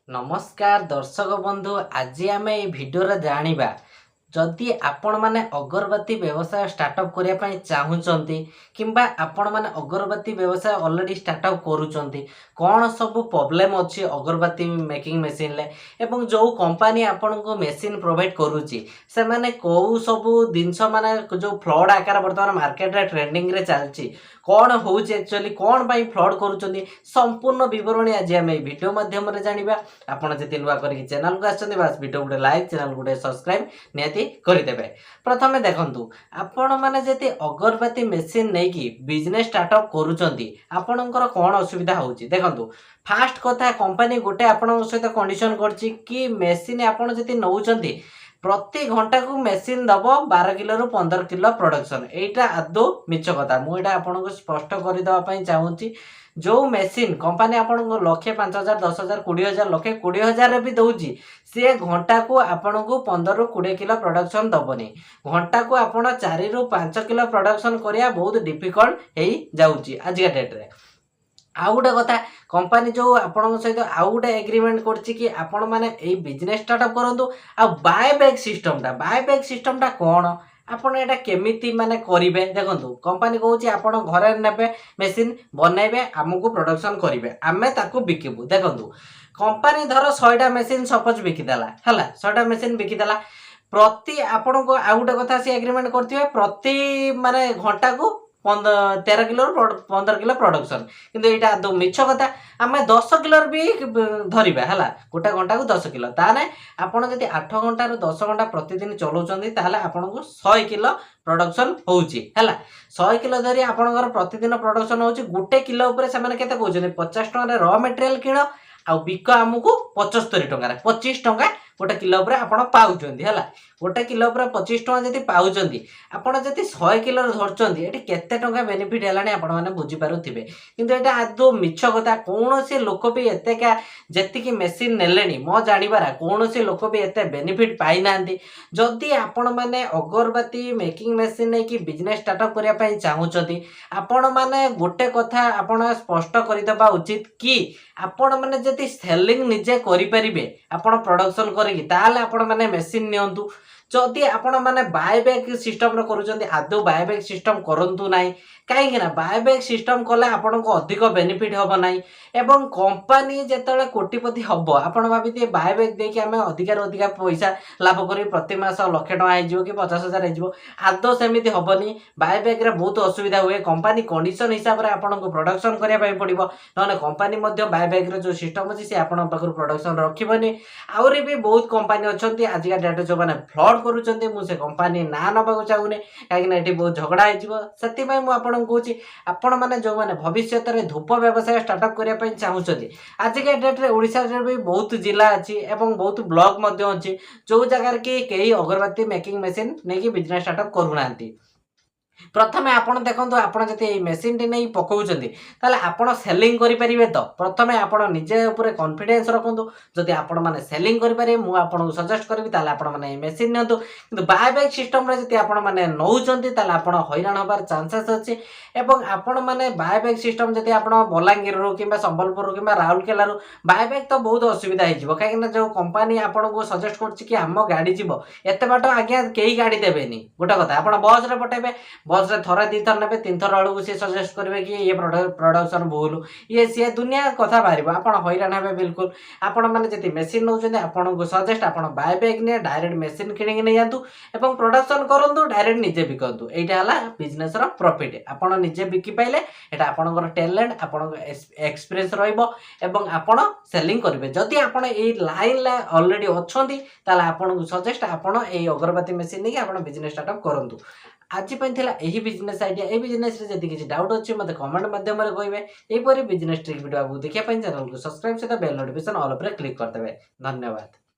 नमस्कार दर्शक बंधु आज आम ये भिडियो जानिबा जदि आपण माने अगरबत्ती व्यवसाय स्टार्टअप करने चाहूँगी किंबा आपण माने अगरबत्ती व्यवसाय ऑलरेडी स्टार्टअप करूचंती कौन सब प्रॉब्लम अच्छी अगरबत्ती मेकिंग मशीन ले एवं जो कंपनी आपण को मशीन प्रोवाइड करूची से माने कौ सब जिनस माने जो फ्लड आकार बर्तमान मार्केट रे ट्रेंडिंग रे चलची कौन होउची एक्चुअली कौन पाई फ्लड करूचंती संपूर्ण विवरणी आज आम वीडियो माध्यम रे जानिबा। आपण जति नुआ करके चैनल को आछंती बास वीडियो गुटे लाइक चैनल गुटे सब्सक्राइब नियति करदेवे। प्रथमे देखंतु आपण माने जति अगरबत्ती मेसिन नहीं कि बिजनेस स्टार्टअप करूचंती आपणकर कौन असुविधा होउची देखंतु फास्ट कथा कंपनी गोटे आपण सहित कंडीशन करची कि मेसिन आपण जति नउचंती प्रति घंटा को मेसिन दब 12 किलो रु 15 किलो प्रोडक्शन एटा आदौ मिछ कथा मुझे आपको स्पष्ट करदेवाई चाहूँगी। जो मेसिन कंपनी आपण को लक्षे 5,000 10,000 20,000 लक्षे 20,000 भी दौची सी घंटा को आपण को 15 रु 20 किलो प्रोडक्शन दबनी घंटा को आपण 4 रु 5 किलो प्रोडक्शन करिया बहुत डिफिकल्ट हो जाऊँगी आज का डेट रे। आउ गोटे कथा कंपनी जो आपण सहित आउ गोटे एग्रीमेंट करछि कि आपण माने ए बिजनेस स्टार्टअप करंतु आ बायबैक सिस्टमटा कौन आपण एटा केमिति माने करिवे देखंतु कंपनी कहूछि आपण घरे नेबे मेसिन बनैबे हमकु प्रोडक्शन करिवे आमे ताकू बिकिबु देखंतु कंपनी धर 100टा मेसिन सपोज बिकिदेला हला 100टा मेसिन बिकिदेला प्रति आपण को आउ गोटे कथा से एग्रीमेंट करथिबे प्रति माने घंटा को 13 किलो 15 किलो प्रोडक्शन किंतु यहाँ आदौ मिछ कथा आम 10 किलो भी धरवा है गोटे घंटा को 10 किलो ताने आपड़ जब 8 घंटा 10 घंटा प्रतिदिन चलाउछंती ताले आपन को 100 किलो प्रोडक्शन होउची है 100 किलो धरी आपनकर प्रतिदिन प्रोडक्शन होउची गोटे किलो ऊपर से माने केते कहउछंती 50 टका रॉ मटेरियल किण आ बिक आमको 75 टका 25 टका गोटे किलो उपर आपण पाउचंती है गोटे किलो उपर 25 टका जदि पाउचंती आपण जदि 100 किलो धरचंती एटी केते टका बेनिफिट हेलानी आपण माने बुझी पारुथिबे किंतु एटा आदौ मिछ कथा कोनोसी लोक भी एतेका जेतिकी मेसिन नेलेनी मो जानिबारा कोनोसी लोक भी एते बेनिफिट पाई नांती। जदि आपण माने अगरबत्ती मेकिंग मेसिन नै कि बिजनेस स्टार्टअप करिया पई चाहूचंती आपण माने गोटे कथा आपण स्पष्ट करिदबा उचित कि आपण माने जदि सेलिंग निजे करि परिबे आपण प्रोडक्शन करिकि ताले आपण माने मेसिन नियंतु जदि आपण माने बायबैक सिस्टम रो करूचंती आदौ बायबैक सिस्टम करंतु नाही कहीं बायबैक सिस्टम कले आपण को अधिक बेनिफिट हम ना एवं कंपनी जेतले कोटिपति हम आपण भावी बायबैक देकी आम अधिकार अधिका पैसा लाभ कर प्रति मास लक्षे टका हो कि 50,000 हो आदौ सेमती हेनी बायबैक रे बहुत असुविधा हुए कंपनी कंडीशन हिसाब से आपण को प्रोडक्शन करने पड़ो ना कंपनी बायबैक रे जो सिस्टम अच्छी सी आपण पाखर प्रोडक्शन रखनी आहरी भी बहुत कंपनी अच्छा आजिका डेट जो मैंने फ्लड करुँच मुझे कंपनी ना नवा चाहूनी कहीं बहुत झगड़ा हो कहूँ आपण मैंने जो मैंने भविष्य में धूप व्यवसाय स्टार्टअप करने चाहूँगी आजिका डेट रे ओडिशा रे भी बहुत जिला अच्छी एवं बहुत ब्लॉक अच्छी जो जगार कि कई अगरबत्ती मेकिंग मेसिन नहीं कि बिजनेस स्टार्टअप करूना। प्रथमे आपण देखंतु आपण जति ए मेसिन टी नै पकाउचंती ताले आपण सेलिंग करि परिबे तो प्रथमे आपण निजे ऊपर कॉन्फिडेंस रखंतु जति आपण माने सेलिंग करि पारे मु आपण को सजेस्ट करबी ताले आपण माने ए मेसिन नियंतु किंतु बायबैक सिस्टम रे जति आपण माने नउचंती ताले आपण हैरान होबार चांसेस अछि एवं आपण माने बायबैक सिस्टम जति आपण बलांगीर रो किबा संबलपुर रो किबा राउरकेला रो बायबैक तो बहुत असुविधा हि जिवो काहे जो कंपनी आपण को सजेस्ट करछि कि हम गाड़ी जिवो एते बाट आज्ञा केही गाड़ी देबेनी गोटे कथा आपण बस रे पटेबे बस रे थरे 2 थर ने 3 थर बेलू सी सजेस्ट करेंगे कि ये प्रोडक्शन भूल ये सी दुनिया कथा बाहर आपड़ हैरान हे बिल्कुल आपण मैंने जी मेसीन नौ आपन को सजेस्ट आप बायबैक नि डायरेक्ट मेसीन किणी नहीं जातु एवं प्रोडक्शन करूँ डायरेक्ट निजे बिकतु यहाँ है बिजनेस प्रॉफिट आपड़ निजे बिकी पाइले यहाँ आपंकर टैलेंट आपण एक्सपीरियंस रही आपड़ सेलिंग करेंगे जदि आपड़ ये लाइन ऑलरेडी अच्छा आपन को सजेस्ट आपड़ ये अगरबत्ती मेसीन नहीं आप बिजनेस स्टार्टअप करूँ। आज यही बिजनेस आइडिया ये बिजनेस रे जदि किसी डाउट अच्छी मत कमेंट माध्यम कहे यहीपरि बिजनेस ट्रिक वीडियो देखिए चैनल को सब्सक्राइब सहित बेल नोटिफिकेशन ऑल पर क्लिक करदे। धन्यवाद।